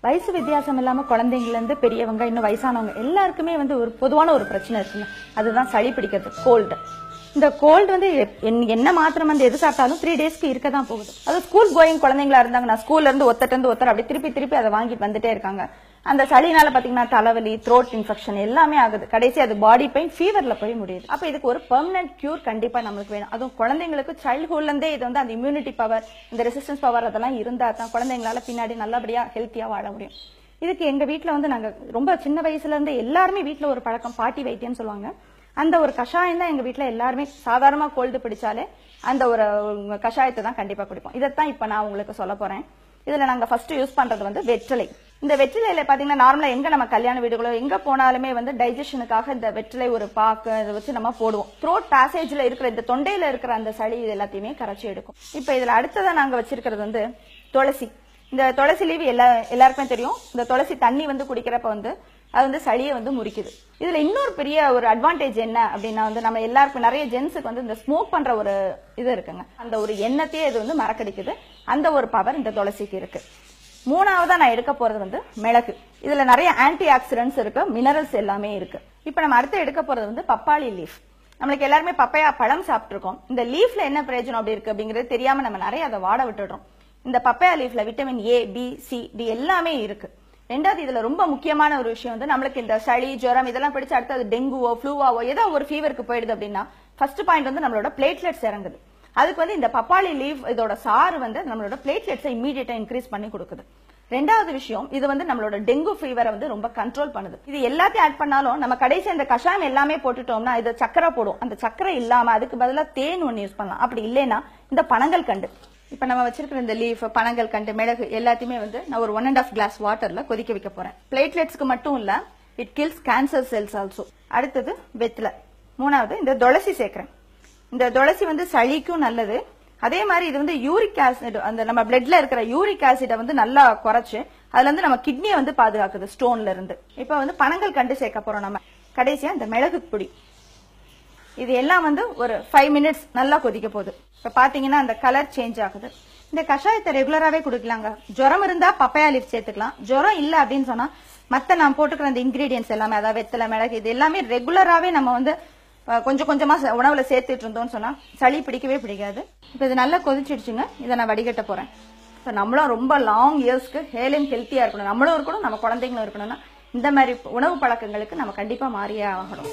வயசு வித்தியாசம் இல்லாம குழந்தைங்கல இருந்து பெரியவங்க இன்னும் வயசானவங்க எல்லாருக்குமே வந்து ஒரு பொதுவான ஒரு பிரச்சனை இருக்குங்க. அதுதான் சளி பிடிக்கிறது, கோல்டு. இந்த கோல்டு வந்து என்ன மாத்திரம் வந்து எது சாப்பிட்டாலும் 3 டேஸ்க்கு இருக்க தான் போகுது. அது ஸ்கூல் கோயிங் குழந்தைங்களா இருந்தாங்க, நான் ஸ்கூல்ல இருந்து ஒருத்தர் அப்படி திருப்பி அதை வாங்கிட்டு வந்துட்டே இருக்காங்க. அந்த சளினால பாத்தீங்கன்னா தலைவலி, த்ரோட் இன்ஃபெக்ஷன் எல்லாமே ஆகுது. கடைசி அது பாடி பெயின், ஃபீவர்ல போய் முடியுது. அப்ப இதுக்கு ஒரு பெர்மனன்ட் கியூர் கண்டிப்பா நம்மளுக்கு வேணும். அதுவும் குழந்தைங்களுக்கு சைல்ட்ஹுட்ல இருந்தே இது வந்து அந்த இம்யூனிட்டி பவர், இந்த ரெசிஸ்டன்ஸ் பவர் அதெல்லாம் இருந்தா தான் குழந்தைங்களால பின்னாடி நல்லபடியா ஹெல்த்தியா வாழ முடியும். இதுக்கு எங்க வீட்டுல வந்து நாங்க ரொம்ப சின்ன வயசுல இருந்து எல்லாருமே வீட்டுல ஒரு பழக்கம், பாட்டி வைத்தியம் சொல்லுவாங்க. அந்த ஒரு கஷாயம் தான் எங்க வீட்டுல எல்லாருமே சாதாரணமா கோல்டு பிடிச்சாலே அந்த ஒரு கஷாயத்தை தான் கண்டிப்பா குடிப்போம். இதைத்தான் இப்ப நான் உங்களுக்கு சொல்ல போறேன். இதுல நாங்க ஃபர்ஸ்ட் யூஸ் பண்றது வந்து வெற்றிலை. இந்த வெற்றிலையில பாத்தீங்கன்னா நார்மலா எங்க நம்ம கல்யாண வீடுகளோ எங்க போனாலுமே வந்து டைஜஷனுக்காக இந்த வெற்றிலை ஒரு பாக்கு இதை வச்சு நம்ம போடுவோம். த்ரோட் பேசேஜ்ல இருக்கிற இந்த தொண்டையில இருக்கிற அந்த சளி இது எல்லாத்தையுமே கரைச்சி எடுக்கும். இப்ப இதுல அடுத்ததான் நாங்க வச்சிருக்கிறது வந்து துளசி. இந்த துளசி லீவ் எல்லாருக்குமே தெரியும். இந்த துளசி தண்ணி வந்து குடிக்கிறப்ப வந்து அது வந்து சளியை வந்து முறிக்குது. இதுல இன்னொரு பெரிய ஒரு அட்வான்டேஜ் என்ன அப்படின்னா வந்து நம்ம எல்லாருக்கும் நிறைய ஜென்ஸுக்கு வந்து இந்த ஸ்மோக் பண்ற ஒரு இது இருக்குங்க. அந்த ஒரு எண்ணத்தையே இது வந்து மறக்கடிக்குது. அந்த ஒரு பவர் இந்த துளசிக்கு இருக்கு. மூணாவதா நான் எடுக்க போறது வந்து மிளகு. இதுல நிறைய ஆன்டி ஆக்சிடென்ட்ஸ் இருக்கு, மினரல்ஸ் எல்லாமே இருக்கு. இப்ப நம்ம அடுத்து எடுக்க போறது வந்து பப்பாளி லீஃப். நம்மளுக்கு எல்லாருமே பப்பையா பழம் சாப்பிட்டுருக்கோம். இந்த லீஃப்ல என்ன பிரயோஜனம் அப்படி இருக்கு அப்படிங்கிறது தெரியாம நம்ம நிறைய அதை வாட விட்டுடுறோம். இந்த பப்பையா லீஃப்ல vitamin A, B, C, D எல்லாமே இருக்கு. ரெண்டாவது இதுல ரொம்ப முக்கியமான ஒரு விஷயம் வந்து நம்மளுக்கு இந்த சளி, ஜுரம் இதெல்லாம் பிடிச்சு அடுத்து டெங்குவோ ஃப்ளூவாவோ ஏதோ ஒரு ஃபீவருக்கு போயிடுது அப்படின்னா ஃபர்ஸ்ட் பாயிண்ட் வந்து நம்மளோட பிளேட்லெட்ஸ் இறங்குது. அதுக்கு வந்து இந்த பப்பாளி லீஃப் இதோட சாறு வந்து நம்மளோட பிளேட்லெட்ஸை இமீடியட்டா இன்க்ரீஸ் பண்ணி கொடுக்குது. ரெண்டாவது விஷயம், இது வந்து நம்மளோட டெங்கு ஃபீவரை வந்து ரொம்ப கண்ட்ரோல் பண்ணுது. இது எல்லாத்தையும் ஆட் பண்ணாலும் நம்ம கடைசி அந்த கஷாயம் எல்லாமே போட்டுட்டோம்னா இது சக்கரை போடும். அந்த சக்கரை இல்லாம அதுக்கு பதிலா தேன் ஒன்னு யூஸ் பண்ணலாம். அப்படி இல்லைன்னா இந்த பனங்கல் கண்டு, இப்ப நம்ம வச்சிருக்கிற இந்த லீஃப், பனங்கல் கண்டு, மிளகு எல்லாத்தையுமே வந்து நான் ஒரு 1.5 கிளாஸ் வாட்டர்ல கொதிக்க வைக்க போறேன். பிளேட்லெட்ஸ்க்கு மட்டும் இல்ல, it kills cancer cells also. அடுத்தது வெற்றிலை. மூணாவது இந்த துளசி சேர்க்கிறேன். இந்த துளசி வந்து சளிக்கும் நல்லது. அதே மாதிரி இது வந்து யூரிக் ஆசிட், அந்த நம்ம பிளட்ல இருக்கிற யூரிக் ஆசிட வந்து நல்லா குறைச்சு அதுல இருந்து நம்ம கிட்னியை வந்து பாதுகாக்குது ஸ்டோன்ல இருந்து. இப்ப வந்து பனங்கல் கண்டு சேர்க்க போறோம் நம்ம. கடைசியா இந்த மிளகு பொடி. இது எல்லாம் வந்து ஒரு 5 மினிட்ஸ் நல்லா கொதிக்க போகுது. இப்ப பாத்தீங்கன்னா அந்த கலர் சேஞ்ச் ஆகுது. இந்த கஷாயத்தை ரெகுலராவே குடிக்கலாங்க. ஜுரம் இருந்தா பப்பையா லீஃப் சேர்த்துக்கலாம். ஜுரம் இல்ல அப்படின்னு சொன்னா மத்த நான் போட்டுக்கிற அந்த இன்கிரீடியன்ஸ் எல்லாமே, அதாவது வெத்தலை, மிளகு இது எல்லாமே ரெகுலராவே நம்ம வந்து கொஞ்சம் கொஞ்சமா உணவுல சேர்த்துட்டு இருந்தோம்னு சொன்னா சளி பிடிக்கவே பிடிக்காது. இப்ப இது நல்லா கொதிச்சிடுச்சுங்க. இதை நான் வடிகட்ட போறேன். நம்மளும் ரொம்ப லாங் இயர்ஸ்க்கு ஹெல்த்தியா இருக்கணும், நம்மளும் இருக்கணும், நம்ம குழந்தைங்களும் இருக்கணும்னா இந்த மாதிரி உணவு பழக்கங்களுக்கு நம்ம கண்டிப்பா மாறியே ஆகணும்.